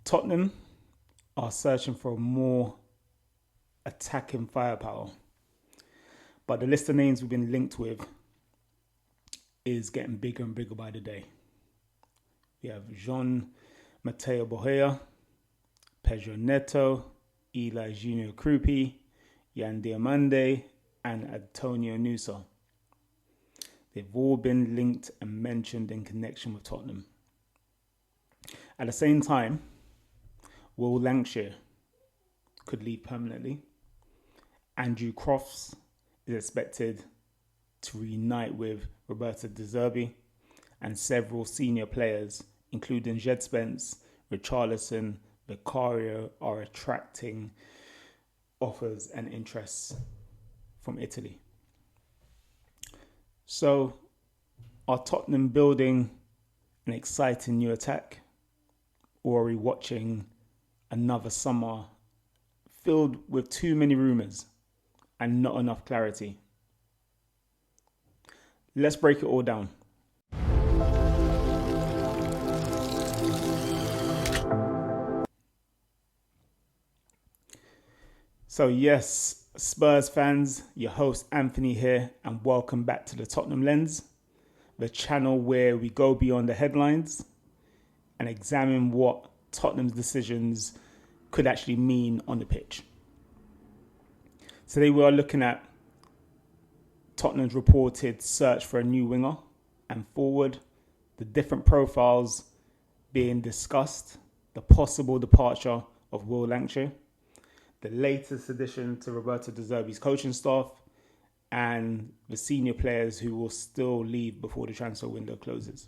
Tottenham are searching for more attacking firepower, but the list of names we've been linked with is getting bigger and bigger by the day. We have Jean-Matteo Bahoya, Pedro Neto, Eli Junior Kroupi, Diomande and Antonio Nusa. They've all been linked and mentioned in connection with Tottenham. At the same time, Will Lankshear could leave permanently. Andrew Crofts is expected to reunite with Roberto De Zerbi, and several senior players, including Djed, Spence, Richarlison, Vicario, are attracting offers and interests from Italy. So, are Tottenham building an exciting new attack, or are we watching another summer filled with too many rumours and not enough clarity? Let's break it all down. So yes, Spurs fans, your host Anthony here, and welcome back to the Tottenham Lens, the channel where we go beyond the headlines and examine what Tottenham's decisions could actually mean on the pitch. Today we are looking at Tottenham's reported search for a new winger and forward, the different profiles being discussed, the possible departure of Will Lankshear, the latest addition to Roberto De Zerbi's coaching staff, and the senior players who will still leave before the transfer window closes.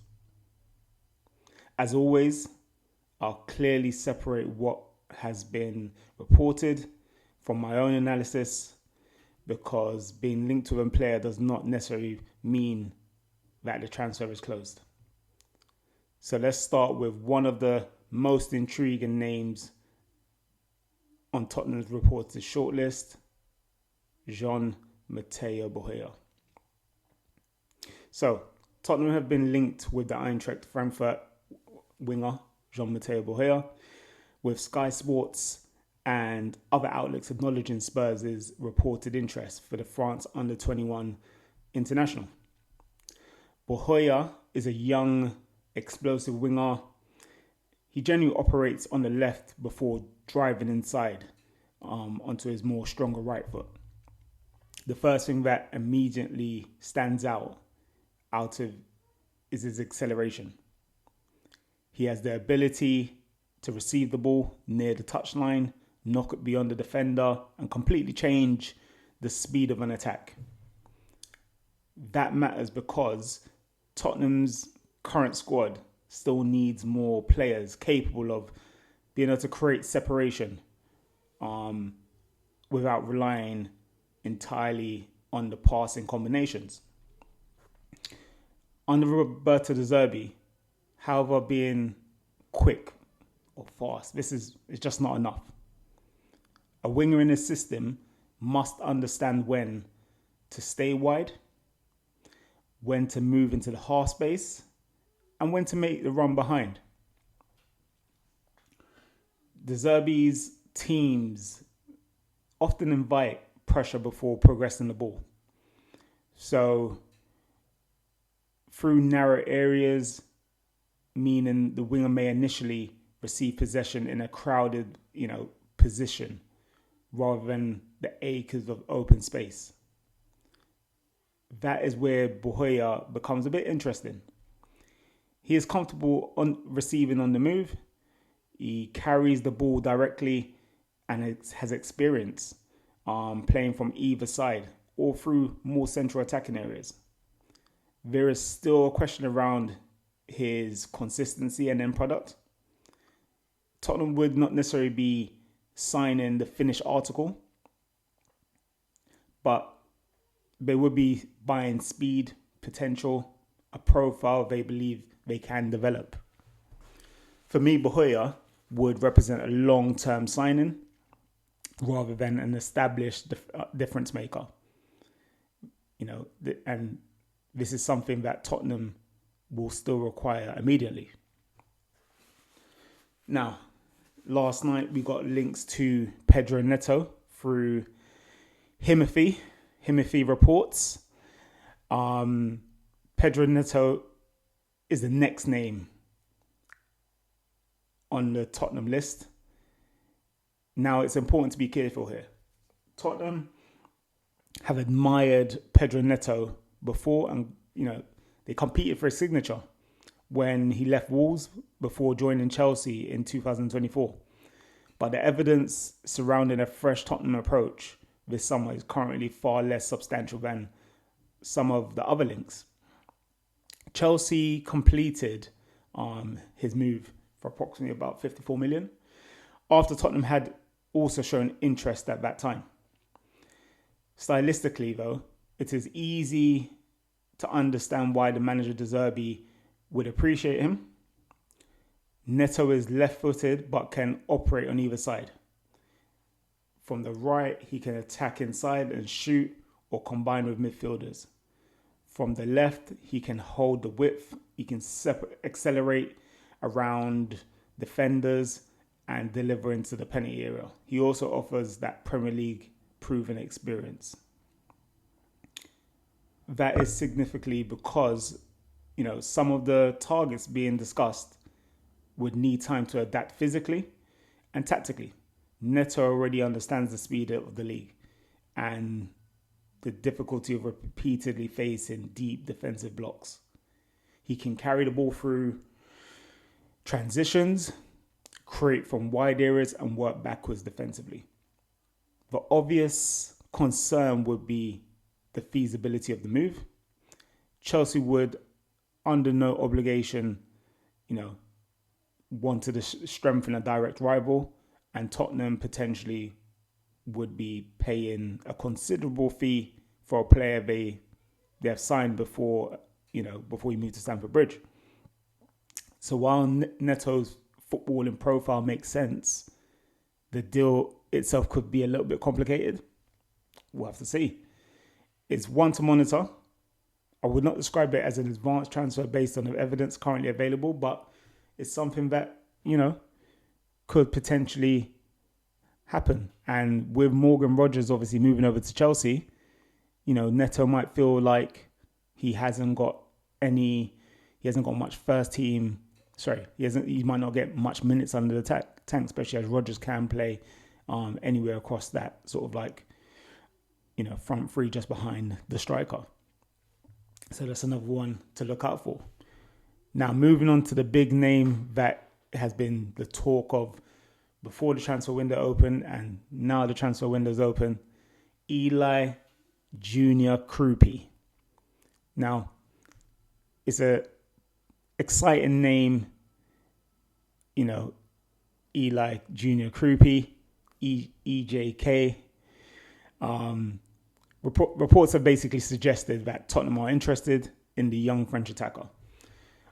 As always, I'll clearly separate what has been reported from my own analysis, because being linked with a player does not necessarily mean that the transfer is closed. So let's start with one of the most intriguing names on Tottenham's reported shortlist, Jean-Matteo Bahoya. So, Tottenham have been linked with the Eintracht Frankfurt winger, Jean-Matteo Bahoya, with Sky Sports and other outlets acknowledging Spurs' reported interest for the France under-21 international. Bahoya is a young, explosive winger. He generally operates on the left before driving inside onto his more stronger right foot. The first thing that immediately stands out is his acceleration. He has the ability to receive the ball near the touchline, knock it beyond the defender, and completely change the speed of an attack. That matters because Tottenham's current squad still needs more players capable of being able to create separation without relying entirely on the passing combinations. Under Roberto De Zerbi, however, being quick or fast, it's just not enough. A winger in his system must understand when to stay wide, when to move into the half space, and when to make the run behind. De Zerbi's teams often invite pressure before progressing the ball. So, through narrow areas, meaning the winger may initially receive possession in a crowded, position, rather than the acres of open space. That is where Bahoya becomes a bit interesting. He is comfortable on receiving on the move. He carries the ball directly and has experience playing from either side or through more central attacking areas. There is still a question around his consistency and end product. Tottenham would not necessarily be signing the finished article, but they would be buying speed, potential, a profile they believe they can develop. For me, Bahoya would represent a long-term signing rather than an established difference maker. And this is something that Tottenham will still require immediately. Now, last night we got links to Pedro Neto through Himothy reports. Pedro Neto is the next name on the Tottenham list. Now, it's important to be careful here. Tottenham have admired Pedro Neto before, and they competed for his signature when he left Wolves before joining Chelsea in 2024. But the evidence surrounding a fresh Tottenham approach this summer is currently far less substantial than some of the other links. Chelsea completed his move for approximately about 54 million, after Tottenham had also shown interest at that time. Stylistically, though, it is easy to understand why the manager De Zerbi would appreciate him. Neto is left-footed but can operate on either side. From the right, he can attack inside and shoot or combine with midfielders. From the left, he can hold the width, he can accelerate around defenders and deliver into the penalty area. He also offers that Premier League proven experience. That is significantly because, some of the targets being discussed would need time to adapt physically and tactically. Neto already understands the speed of the league and the difficulty of repeatedly facing deep defensive blocks. He can carry the ball through transitions, create from wide areas, and work backwards defensively. The obvious concern would be the feasibility of the move. Chelsea would, under no obligation, wanted to strengthen a direct rival, and Tottenham potentially would be paying a considerable fee for a player they have signed before he moved to Stamford Bridge. So while Neto's footballing profile makes sense, the deal itself could be a little bit complicated. We'll have to see. It's one to monitor. I would not describe it as an advanced transfer based on the evidence currently available, but it's something that, could potentially happen. And with Morgan Rogers obviously moving over to Chelsea, Neto might feel like he hasn't got much first team. He might not get much minutes under the tank, especially as Rogers can play anywhere across that sort of front three just behind the striker. So that's another one to look out for. Now, moving on to the big name that has been the talk of before the transfer window opened and now the transfer window's open, Eli Junior Kroupi. Now, it's a exciting name, Eli Junior Kroupi, EJK. Reports have basically suggested that Tottenham are interested in the young French attacker.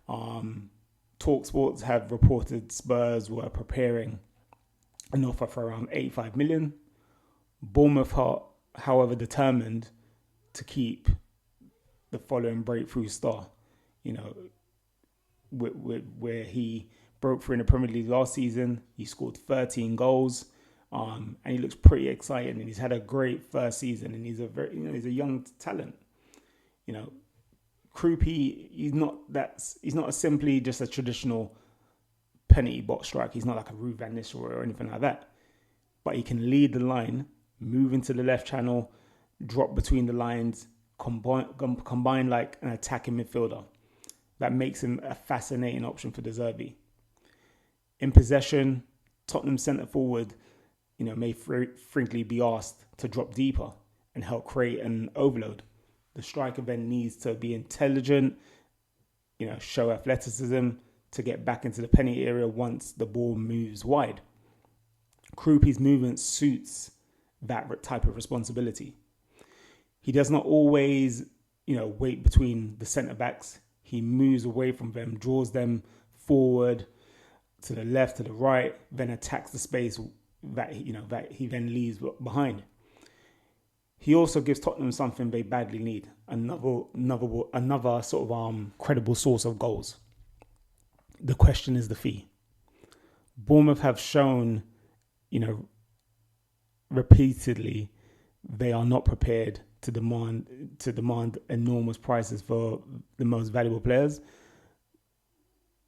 TalkSport have reported Spurs were preparing an offer for around 85 million. Bournemouth are, however, determined to keep the following breakthrough star, where he broke through in the Premier League last season. He scored 13 goals. And he looks pretty exciting, and he's had a great first season, and he's a young talent. Kroupi, he's not simply just a traditional penalty box strike. He's not like a Ruud van Nistelrooy or anything like that. But he can lead the line, move into the left channel, drop between the lines, combine like an attacking midfielder. That makes him a fascinating option for De Zerbi. In possession, Tottenham centre forward may frankly be asked to drop deeper and help create an overload. The striker then needs to be intelligent, show athleticism to get back into the penalty area once the ball moves wide. Kroupi's movement suits that type of responsibility. He does not always, wait between the centre-backs. He moves away from them, draws them forward to the left, to the right, then attacks the space that he then leaves behind. He also gives Tottenham something they badly need: another sort of credible source of goals. The question is the fee. Bournemouth have shown, repeatedly, they are not prepared to demand enormous prices for the most valuable players.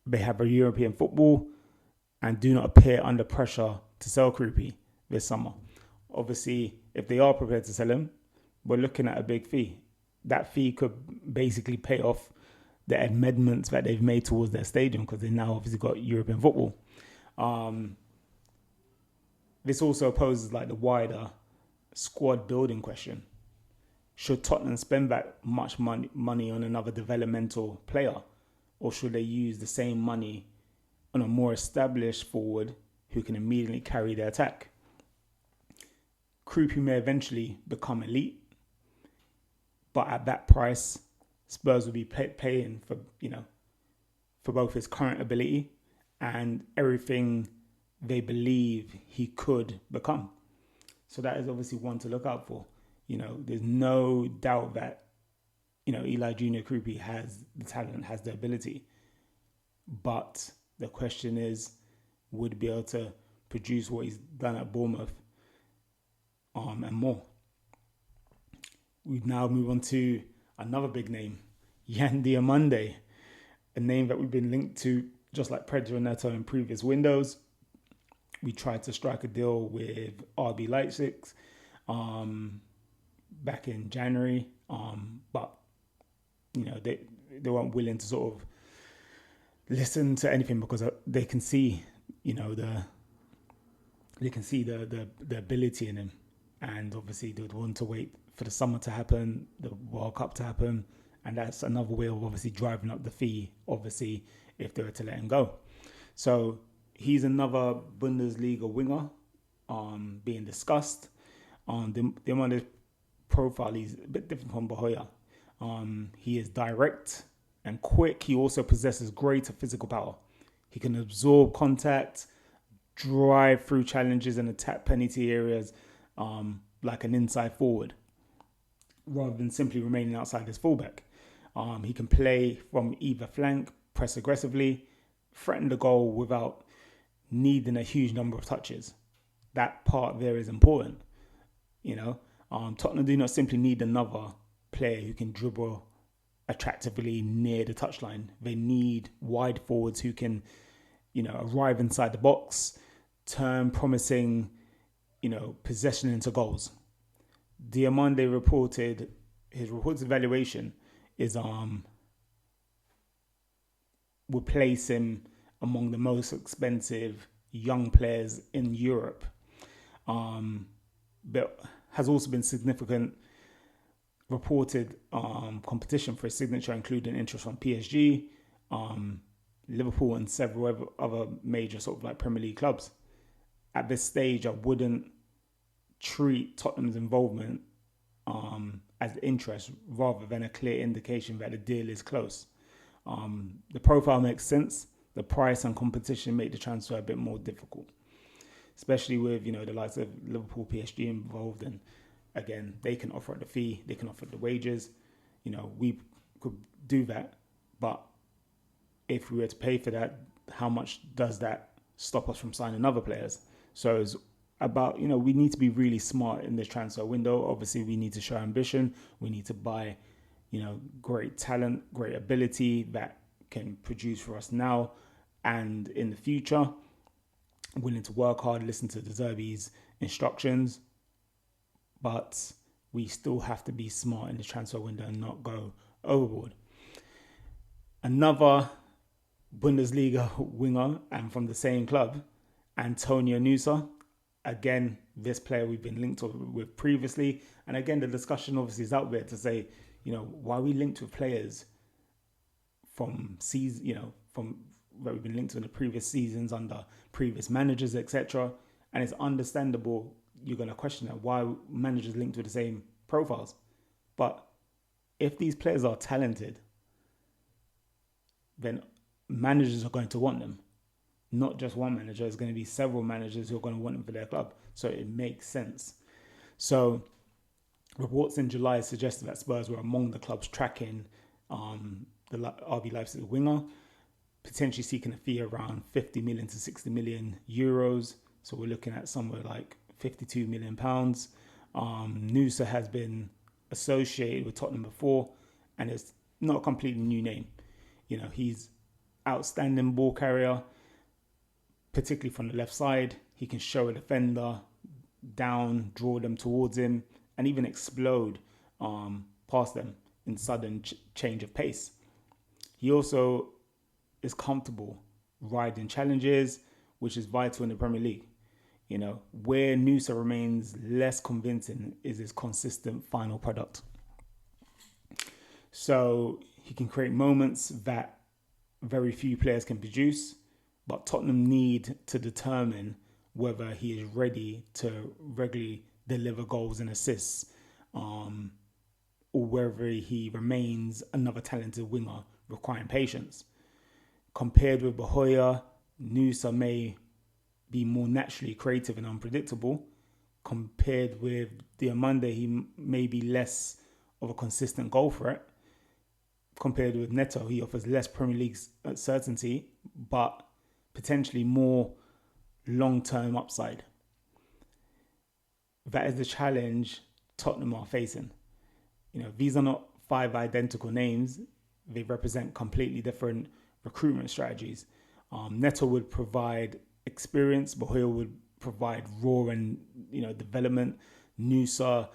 They have a European football and do not appear under pressure to sell Kroupi this summer. Obviously, if they are prepared to sell him, we're looking at a big fee. That fee could basically pay off the amendments that they've made towards their stadium, because they now obviously got European football. This also poses like the wider squad building question. Should Tottenham spend that much money on another developmental player, or should they use the same money on a more established forward who can immediately carry their attack? Kroupi may eventually become elite, but at that price, Spurs will be paying for both his current ability and everything they believe he could become. So that is obviously one to look out for. There's no doubt that, Eli Junior Kroupi has the talent, has the ability. But the question is, would he be able to produce what he's done at Bournemouth and more? We now move on to another big name, Diomande, a name that we've been linked to just like Pedro Neto in previous windows. We tried to strike a deal with RB Leipzig back in January, but they weren't willing to sort of listen to anything, because they can see the ability in him, and obviously they would want to wait for the summer to happen, the World Cup to happen, and that's another way of obviously driving up the fee, obviously, if they were to let him go. So he's another Bundesliga winger being discussed. The profile, he's a bit different from Bahoya. He is direct and quick. He also possesses greater physical power. He can absorb contact, drive through challenges and attack penalty areas like an inside forward, rather than simply remaining outside his fullback. He can play from either flank, press aggressively, threaten the goal without needing a huge number of touches. That part there is important. Tottenham do not simply need another player who can dribble attractively near the touchline. They need wide forwards who can, arrive inside the box, turn promising, possession into goals. Diomande reported his reported evaluation is will place him among the most expensive young players in Europe. But has also been significant reported competition for his signature, including interest from PSG, Liverpool, and several other major sort of like Premier League clubs. At this stage, I wouldn't treat Tottenham's involvement as interest rather than a clear indication that the deal is close. The profile makes sense. The price and competition make the transfer a bit more difficult, especially with the likes of Liverpool, PSG involved. And again, they can offer the fee, they can offer the wages. We could do that, but if we were to pay for that, how much does that stop us from signing other players? So it's about, we need to be really smart in this transfer window. Obviously, we need to show ambition. We need to buy, great talent, great ability that can produce for us now and in the future. Willing to work hard, listen to De Zerbi's instructions, but we still have to be smart in the transfer window and not go overboard. Another Bundesliga winger and from the same club, Antonio Nusa. Again, this player we've been linked with previously, and again the discussion obviously is out there to say, why are we linked with players from from where we've been linked to in the previous seasons under previous managers, etc. And it's understandable you're going to question that, why managers linked with the same profiles. But if these players are talented, then managers are going to want them. Not just one manager, there's going to be several managers who are going to want them for their club. So it makes sense. So reports in July suggested that Spurs were among the clubs tracking the RB Leipzig winger. potentially seeking a fee around 50 million to 60 million euros. So we're looking at somewhere like 52 million pounds. Nusa has been associated with Tottenham before, and it's not a completely new name. He's outstanding ball carrier, particularly from the left side. He can show a defender down, draw them towards him, and even explode past them in sudden change of pace. He also is comfortable riding challenges, which is vital in the Premier League. Where Nusa remains less convincing is his consistent final product. So he can create moments that very few players can produce, but Tottenham need to determine whether he is ready to regularly deliver goals and assists, or whether he remains another talented winger requiring patience. Compared with Bahoya, Nusa may be more naturally creative and unpredictable. Compared with Diomande, he may be less of a consistent goal threat. Compared with Neto, he offers less Premier League certainty, but potentially more long-term upside. That is the challenge Tottenham are facing. These are not 5 identical names. They represent completely different recruitment strategies. Neto would provide experience. Bahoya would provide raw and development. Nusa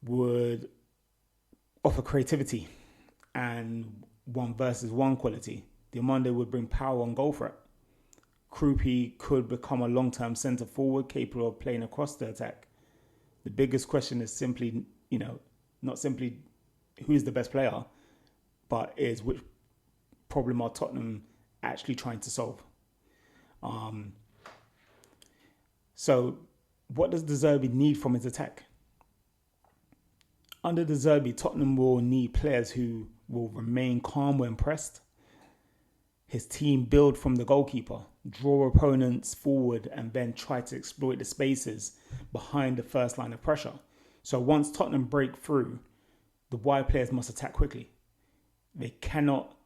would offer creativity and 1-versus-1 quality. Diomande would bring power and goal threat. Kroupi could become a long-term centre forward capable of playing across the attack. The biggest question is simply, not simply who's the best player, but is which problem are Tottenham actually trying to solve. So what does De Zerbi need from his attack? Under De Zerbi, Tottenham will need players who will remain calm when pressed. His team build from the goalkeeper, draw opponents forward, and then try to exploit the spaces behind the first line of pressure. So once Tottenham break through, the wide players must attack quickly. They cannot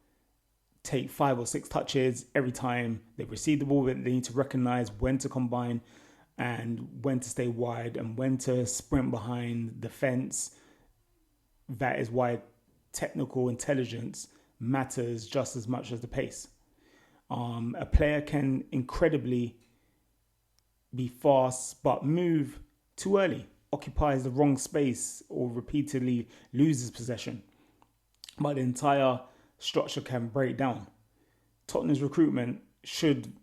take 5 or 6 touches every time they receive the ball. They need to recognize when to combine and when to stay wide and when to sprint behind the fence. That is why technical intelligence matters just as much as the pace. A player can incredibly be fast, but move too early, occupies the wrong space, or repeatedly loses possession. But the entire structure can break down. Tottenham's recruitment should,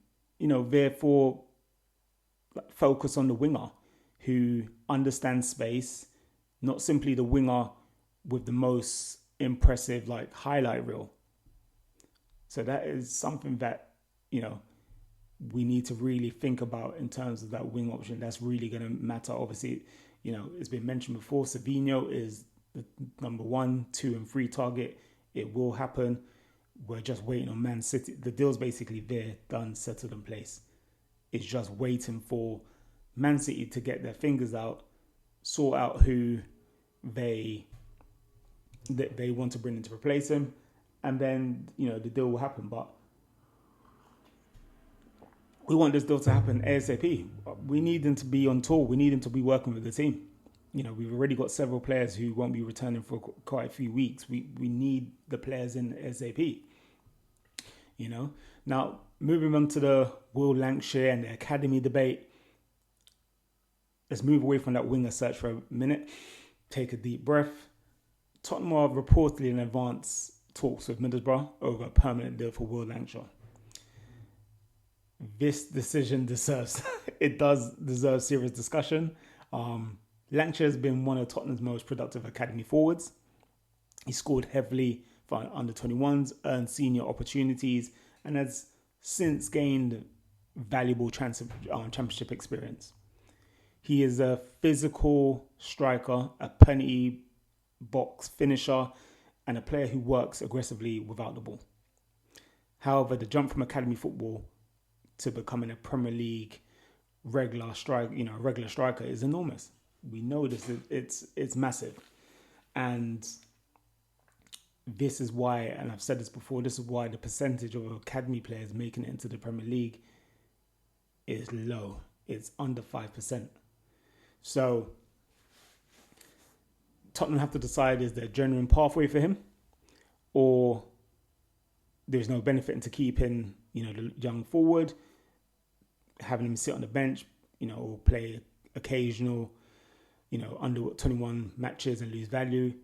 therefore focus on the winger who understands space, not simply the winger with the most impressive highlight reel. So that is something that, we need to really think about in terms of that wing option. That's really going to matter. Obviously, it's been mentioned before, Savinho is the number 1, 2 and 3 target. It will happen. We're just waiting on Man City. The deal's basically there, done, settled in place. It's just waiting for Man City to get their fingers out, sort out who they want to bring in to replace him, and then the deal will happen. But we want this deal to happen ASAP. We need them to be on tour. We need them to be working with the team. We've already got several players who won't be returning for quite a few weeks. We need the players in ASAP. Now moving on to the Will Lankshear and the academy debate. Let's move away from that winger search for a minute. Take a deep breath. Tottenham are reportedly in advanced talks with Middlesbrough over a permanent deal for Will Lankshear. This decision deserves serious discussion. Lankshear has been one of Tottenham's most productive academy forwards. He scored heavily for under-21s, earned senior opportunities, and has since gained valuable championship experience. He is a physical striker, a penalty box finisher, and a player who works aggressively without the ball. However, the jump from academy football to becoming a Premier League regular striker is enormous. We know this. It's massive, and this is why, and I've said this before, this is why the percentage of academy players making it into the Premier League is low. It's under 5%. So Tottenham have to decide, is there a genuine pathway for him, or there's no benefit into keeping, the young forward, having him sit on the bench, or play occasional, under 21 matches and lose value.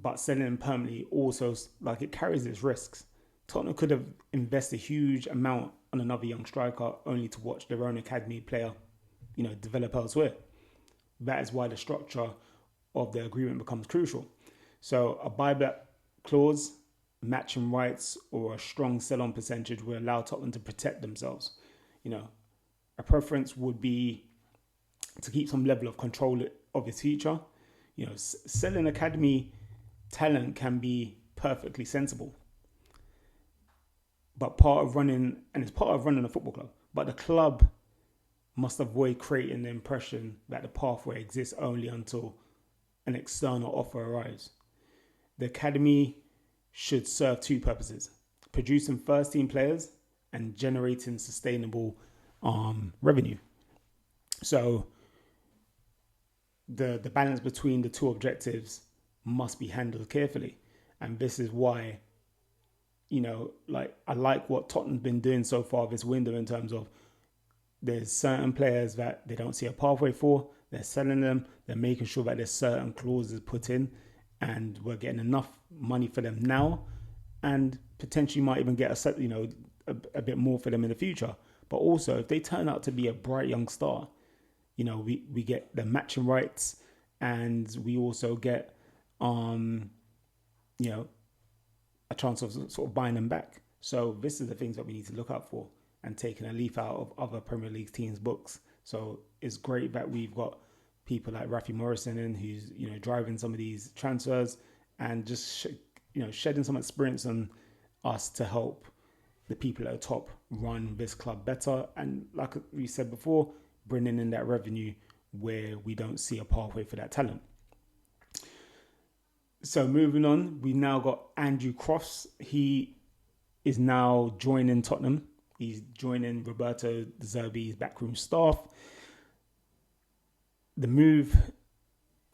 But selling him permanently also, it carries its risks. Tottenham could have invested a huge amount on another young striker only to watch their own academy player, develop elsewhere. That is why the structure of the agreement becomes crucial. So a buyback clause, matching rights, or a strong sell-on percentage will allow Tottenham to protect themselves. A preference would be to keep some level of control of his future. Selling academy talent can be perfectly sensible, but it's part of running a football club. But the club must avoid creating the impression that the pathway exists only until an external offer arrives. The academy should serve two purposes: producing first-team players and generating sustainable revenue. So the balance between the two objectives must be handled carefully. And this is why, I like what Tottenham's been doing so far this window, in terms of there's certain players that they don't see a pathway for, they're selling them, they're making sure that there's certain clauses put in, and we're getting enough money for them now, and potentially might even get a bit more for them in the future. But also, if they turn out to be a bright young star, we get the matching rights, and we also get a chance of sort of buying them back. So this is the things that we need to look out for, and taking a leaf out of other Premier League teams' books. So it's great that we've got people like Rafi Morrison in, who's driving some of these transfers and just shedding some experience on us to help the people at the top run this club better. And like we said before, bringing in that revenue where we don't see a pathway for that talent. So moving on, we now got Andrew Crofts. He is now joining Tottenham. He's joining Roberto De Zerbi's backroom staff. The move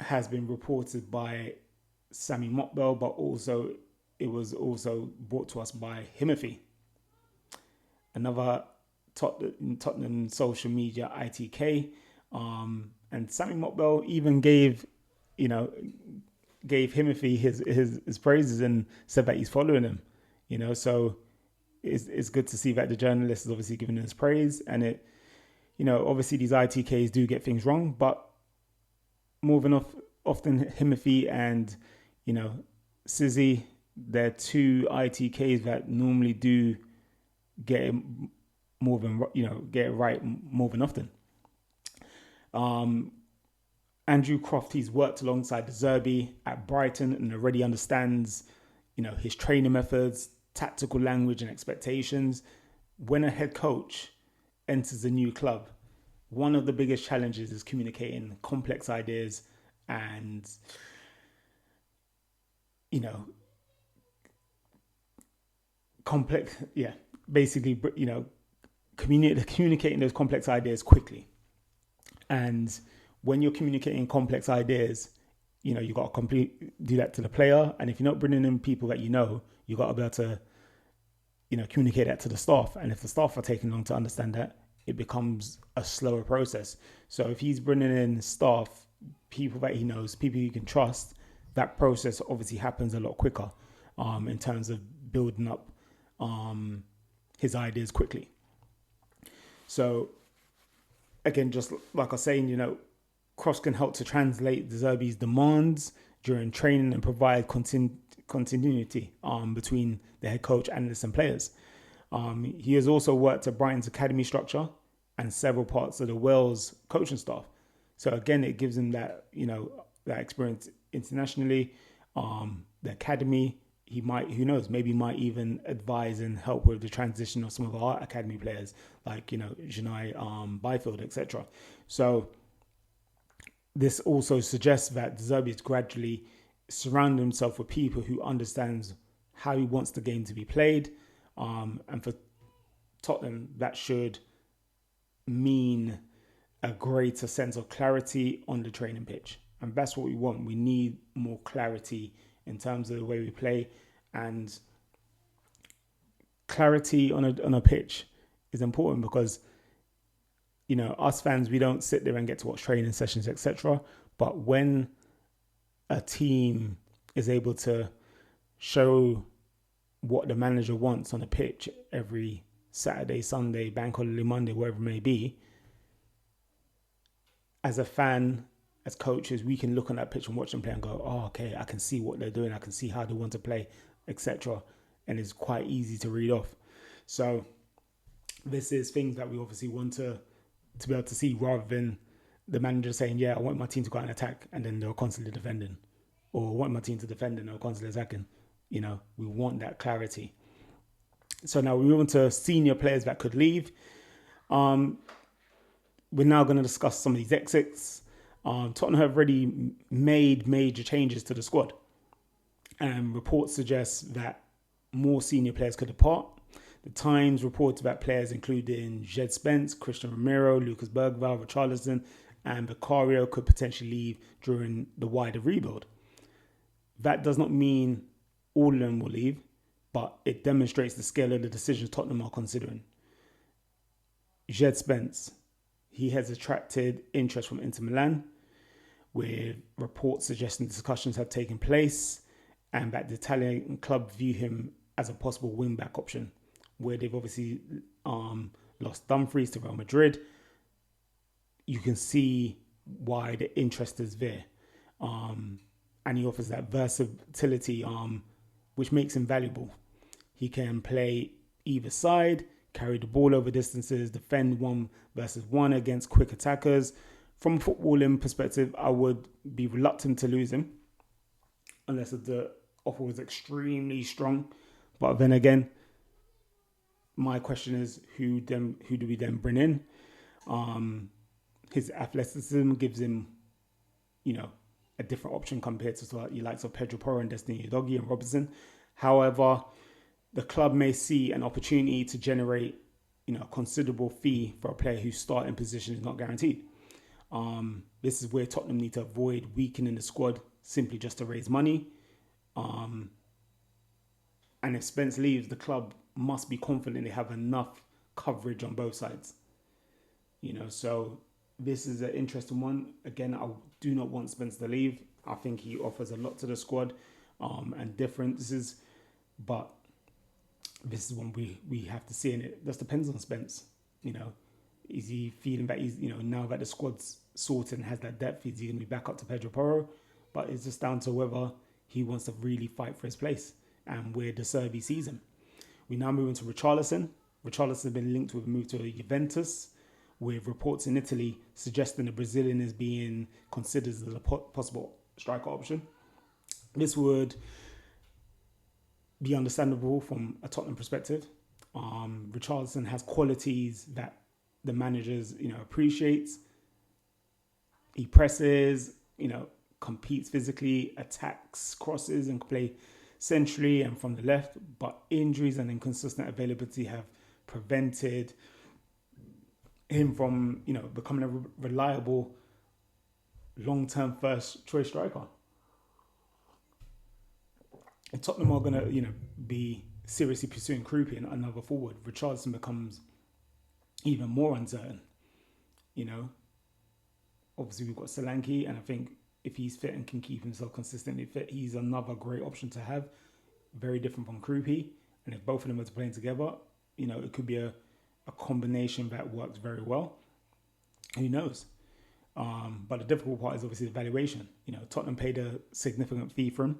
has been reported by Sammy Mokbel, but it was also brought to us by Himothy, another Tottenham social media ITK. And Sammy Mokbel even gave Himothy his praises and said that he's following him. So it's good to see that the journalist is obviously giving his praise. And it, obviously these ITKs do get things wrong, but more than often Himothy and Sizzy, they're two ITKs that normally do get it more than get it right more than often. Andrew Croft, he's worked alongside De Zerbi at Brighton and already understands his training methods, tactical language and expectations. When a head coach enters a new club, one of the biggest challenges is communicating complex ideas and communicating those complex ideas quickly. And when you're communicating complex ideas, you got to do that to the player. And if you're not bringing in people that you got to be able to communicate that to the staff. And if the staff are taking long to understand that, it becomes a slower process. So if he's bringing in staff, people that he knows, people he can trust, that process obviously happens a lot quicker in terms of building up his ideas quickly. So again, just like I was saying, Crofts can help to translate De Zerbi's demands during training and provide continuity between the head coach, analysts and players. He has also worked at Brighton's academy structure and several parts of the Wales coaching staff. So again, it gives him that, that experience internationally. The academy, he might, who knows, maybe might even advise and help with the transition of some of our academy players, like, Janai Byfield, etc. So this also suggests that De Zerbi is gradually surround himself with people who understands how he wants the game to be played. And for Tottenham, that should mean a greater sense of clarity on the training pitch. And that's what we want. We need more clarity in terms of the way we play. And clarity on a pitch is important because, you know, us fans, we don't sit there and get to watch training sessions, etc. But when a team is able to show what the manager wants on a pitch every Saturday, Sunday, bank holiday, Monday, wherever it may be, as a fan, as coaches, we can look on that pitch and watch them play and go, oh, okay, I can see what they're doing. I can see how they want to play, etc. And it's quite easy to read off. So this is things that we obviously want to be able to see, rather than the manager saying, yeah, I want my team to go out and attack, and then they're constantly defending. Or I want my team to defend and they're constantly attacking. You know, we want that clarity. So now we move on to senior players that could leave. We're now going to discuss some of these exits. Tottenham have already made major changes to the squad. And reports suggest that more senior players could depart. The Times reports about players including Djed, Spence, Cristian, Romero, Lucas Bergvall, Richarlison, and Vicario could potentially leave during the wider rebuild. That does not mean all of them will leave, but it demonstrates the scale of the decisions Tottenham are considering. Djed Spence, he has attracted interest from Inter Milan, with reports suggesting discussions have taken place and that the Italian club view him as a possible wing-back option, where they've obviously lost Dumfries to Real Madrid. You can see why the interest is there. And he offers that versatility, which makes him valuable. He can play either side, carry the ball over distances, defend 1-versus-1 against quick attackers. From a footballing perspective, I would be reluctant to lose him unless the offer was extremely strong. But then again, my question is, who do we then bring in? His athleticism gives him, a different option compared to the likes of Pedro Porro and Destiny Udogie and Robertson. However, the club may see an opportunity to generate, a considerable fee for a player whose starting position is not guaranteed. This is where Tottenham need to avoid weakening the squad simply just to raise money. And if Spence leaves, the club must be confident they have enough coverage on both sides. So this is an interesting one. Again, I do not want Spence to leave. I think he offers a lot to the squad and differences. But this is one we have to see, and it just depends on Spence. Is he feeling that he's, now that the squad's sorted and has that depth, is he going to be back up to Pedro Porro? But it's just down to whether he wants to really fight for his place and where De Zerbi sees him. We now move into Richarlison. Richarlison has been linked with a move to Juventus, with reports in Italy suggesting the Brazilian is being considered as a possible striker option. This would be understandable from a Tottenham perspective. Richarlison has qualities that the managers, appreciates. He presses, competes physically, attacks, crosses, and can play centrally and from the left. But injuries and inconsistent availability have prevented him from, becoming a reliable long-term first choice striker. And Tottenham are going to, be seriously pursuing Kroupi and another forward. Richarlison becomes even more uncertain. Obviously we've got Solanke, and I think if he's fit and can keep himself consistently fit, he's another great option to have. Very different from Kroupi. And if both of them are playing together, it could be a combination that works very well. Who knows? But the difficult part is obviously the valuation. Tottenham paid a significant fee for him,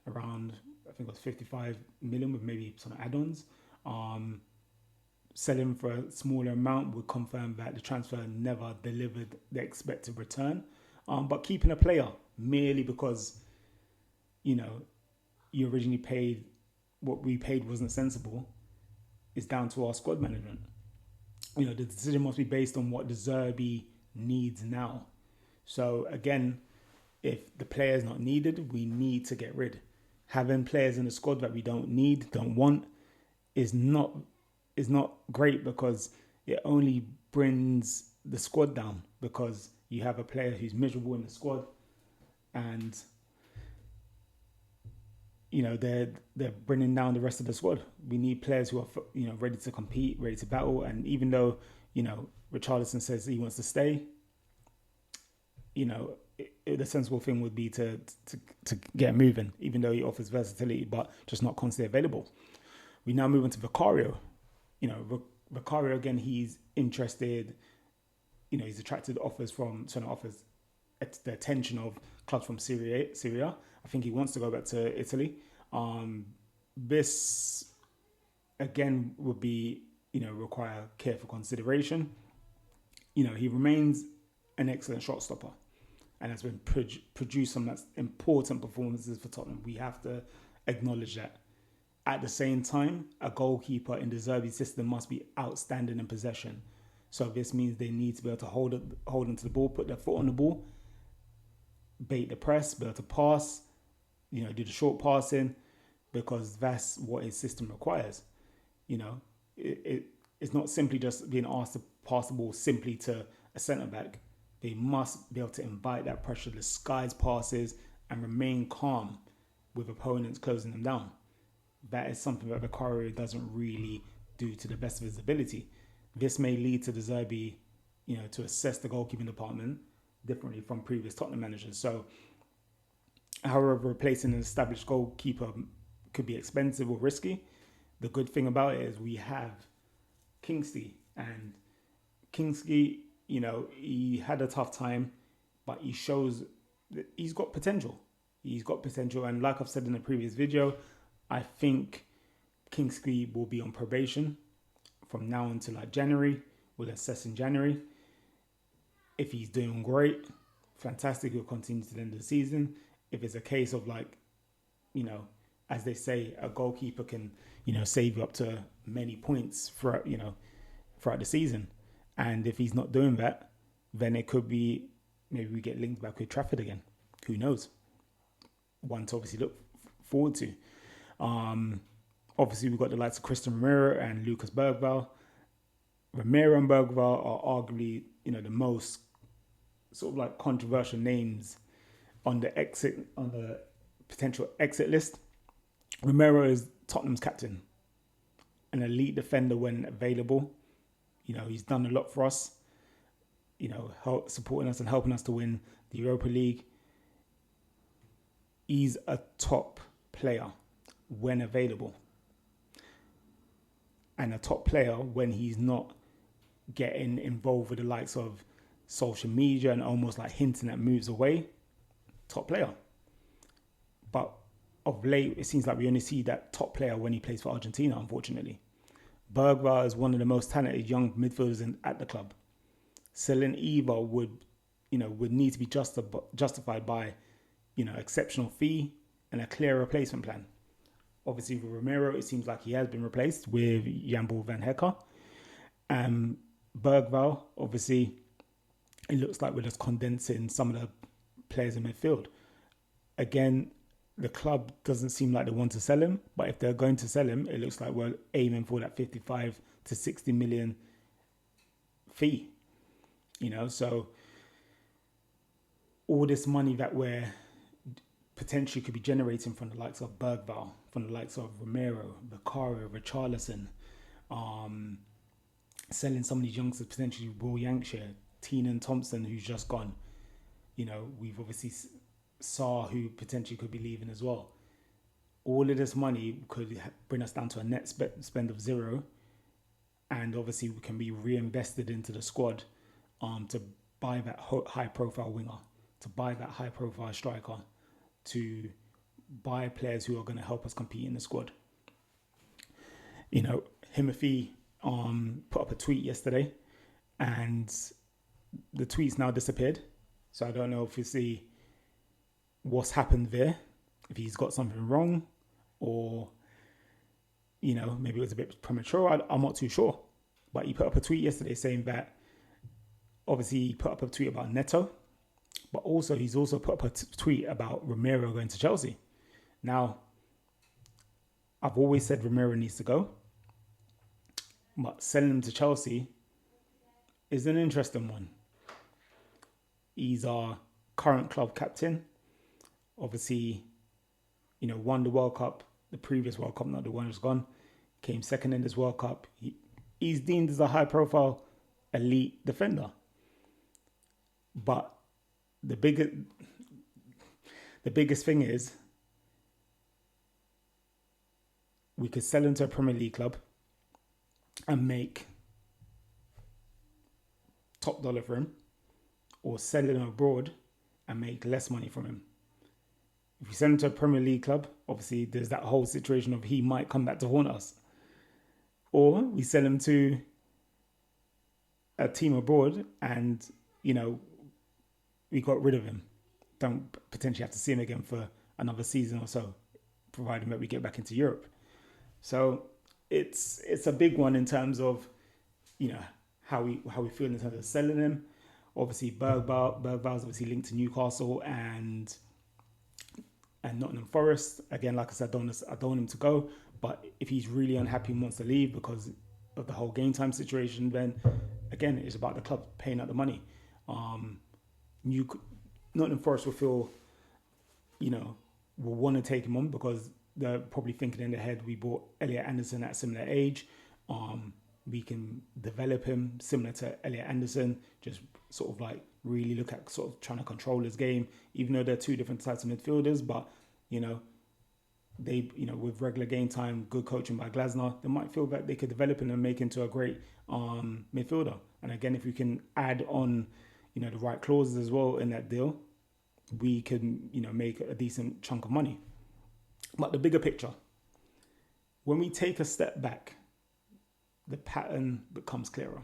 around, I think it was 55 million with maybe some add-ons. Selling for a smaller amount would confirm that the transfer never delivered the expected return. But keeping a player merely because, you originally paid what we paid wasn't sensible is down to our squad management. The decision must be based on what De Zerbi needs now. So again, If the player is not needed, we need to get rid. Having players in the squad that we don't need, don't want, is not great, because it only brings the squad down, because you have a player who's miserable in the squad, and they're bringing down the rest of the squad. We need players who are ready to compete, ready to battle. And even though Richarlison says he wants to stay, the sensible thing would be to get moving, even though he offers versatility, but just not constantly available. We now move on to Vicario. Vicario, again, he's interested. He's attracted offers the attention of clubs from Syria. I think he wants to go back to Italy. This again would be require careful consideration. He remains an excellent shot stopper and has been produced some important performances for Tottenham. We have to acknowledge that. At the same time, a goalkeeper in De Zerbi's system must be outstanding in possession. So this means they need to be able to hold onto the ball, put their foot on the ball, bait the press, be able to pass, do the short passing, because that's what his system requires. It's not simply just being asked to pass the ball simply to a centre-back. They must be able to invite that pressure, disguise passes, and remain calm with opponents closing them down. That is something that Vicario doesn't really do to the best of his ability. This may lead to De Zerbi, to assess the goalkeeping department differently from previous Tottenham managers. So, however, replacing an established goalkeeper could be expensive or risky. The good thing about it is we have Kingsley, and Kingsley, he had a tough time, but he shows that he's got potential. And like I've said in the previous video, I think Kingsley will be on probation from now until January. We'll assess in January. If he's doing great, fantastic, he'll continue to the end of the season. If it's a case of as they say, a goalkeeper can, save you up to many points throughout the season. And if he's not doing that, then it could be, maybe we get linked back with Trafford again. Who knows? One to obviously look forward to. Obviously, we've got the likes of Cristian Romero and Lucas Bergvall. Romero and Bergvall are arguably, the most sort of controversial names on the potential exit list. Romero is Tottenham's captain, an elite defender when available. He's done a lot for us, supporting us and helping us to win the Europa League. He's a top player when available, and a top player when he's not getting involved with the likes of social media and almost hinting at moves away. Top player. But of late, it seems like we only see that top player when he plays for Argentina, unfortunately. Bergvall is one of the most talented young midfielders at the club. Selling either would need to be justified by, exceptional fee and a clear replacement plan. Obviously, with Romero, it seems like he has been replaced with Jan-Paul van Hecker. Bergvall, obviously, it looks like we're just condensing some of the players in midfield. Again, the club doesn't seem like they want to sell him, but if they're going to sell him, it looks like we're aiming for that 55 to 60 million fee. So all this money that we're potentially could be generating from the likes of Bergvall, from the likes of Romero, Vicario, Richarlison, selling some of these youngsters, potentially Will Lankshear, Teenan Thompson, who's just gone. We've obviously Saw, who potentially could be leaving as well. All of this money could bring us down to a net spend of zero, and obviously we can be reinvested into the squad to buy that high-profile winger, to buy that high-profile striker, to buy players who are going to help us compete in the squad. Himothy put up a tweet yesterday, and the tweet's now disappeared. So I don't know if you see what's happened there, if he's got something wrong, or maybe it was a bit premature. I'm not too sure. But he put up a tweet yesterday saying that, obviously he put up a tweet about Neto, But also, he's also put up a tweet about Romero going to Chelsea. Now, I've always said Romero needs to go, but selling him to Chelsea is an interesting one. He's our current club captain. Obviously, won the World Cup, the previous World Cup, not the one that's gone. Came second in this World Cup. He's deemed as a high-profile, elite defender. But the biggest thing is we could sell him to a Premier League club and make top dollar for him, or sell him abroad and make less money from him. If we send him to a Premier League club, obviously there's that whole situation of he might come back to haunt us. Or we sell him to a team abroad and, we got rid of him. Don't potentially have to see him again for another season or so, providing that we get back into Europe. So it's a big one in terms of, how we feel in terms of selling him. Obviously, Bergvall's obviously linked to Newcastle and Nottingham Forest. Again, like I said, I don't want him to go. But if he's really unhappy and wants to leave because of the whole game time situation, then again, it's about the club paying out the money. Nottingham Forest will feel, will want to take him on because they're probably thinking in their head, we bought Elliot Anderson at a similar age. We can develop him similar to Elliot Anderson, just sort of like really look at sort of trying to control his game, even though they're two different types of midfielders. But, they, with regular game time, good coaching by Glasner, they might feel that they could develop him and make him into a great midfielder. And again, if we can add on, the right clauses as well in that deal, we can, make a decent chunk of money. But the bigger picture, when we take a step back, the pattern becomes clearer.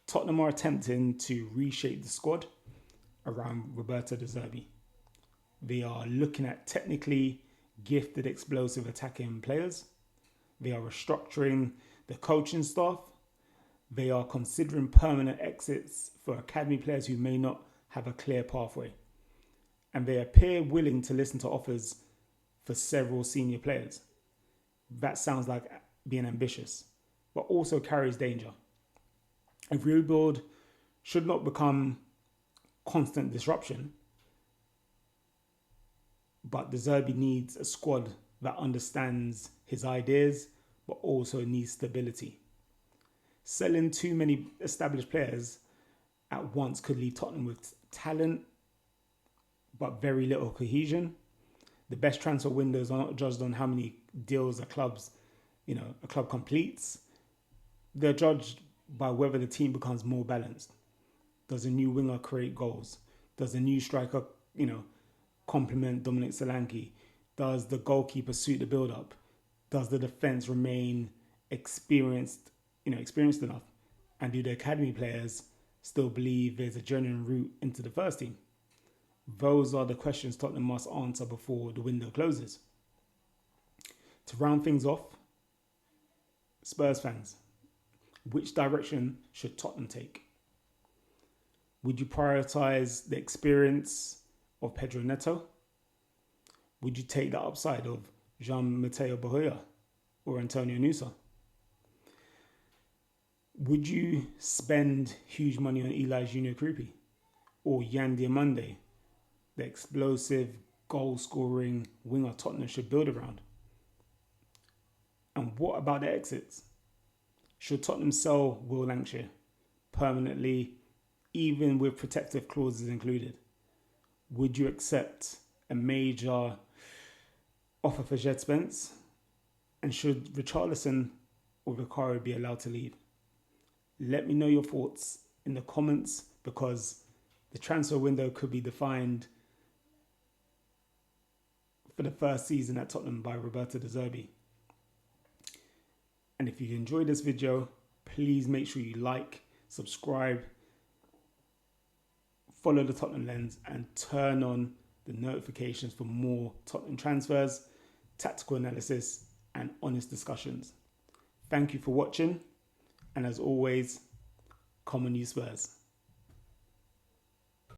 Tottenham are attempting to reshape the squad around Roberto De Zerbi. They are looking at technically gifted, explosive attacking players. They are restructuring the coaching staff. They are considering permanent exits for academy players who may not have a clear pathway. And they appear willing to listen to offers for several senior players. That sounds like being ambitious, but also carries danger. A rebuild should not become constant disruption, but De Zerbi needs a squad that understands his ideas, but also needs stability. Selling too many established players at once could leave Tottenham with talent, but very little cohesion. The best transfer windows are not judged on how many deals a club completes. They're judged by whether the team becomes more balanced. Does a new winger create goals? Does a new striker, complement Dominic Solanke? Does the goalkeeper suit the build-up? Does the defence remain experienced enough? And do the academy players still believe there's a genuine route into the first team? Those are the questions Tottenham must answer before the window closes. To round things off, Spurs fans, which direction should Tottenham take? Would you prioritise the experience of Pedro Neto? Would you take the upside of Jean-Matteo Bahoya or Antonio Nusa? Would you spend huge money on Eli Junior Kroupi or Yan Diomande, the explosive goal-scoring winger Tottenham should build around? And what about the exits? Should Tottenham sell Will Lankshear permanently, even with protective clauses included? Would you accept a major offer for Djed Spence? And should Richarlison or Vicario be allowed to leave? Let me know your thoughts in the comments, because the transfer window could be defined for the first season at Tottenham by Roberto De Zerbi. And if you enjoyed this video, please make sure you like, subscribe, follow the Tottenham Lens, and turn on the notifications for more Tottenham transfers, tactical analysis, and honest discussions. Thank you for watching, and as always, come on you Spurs.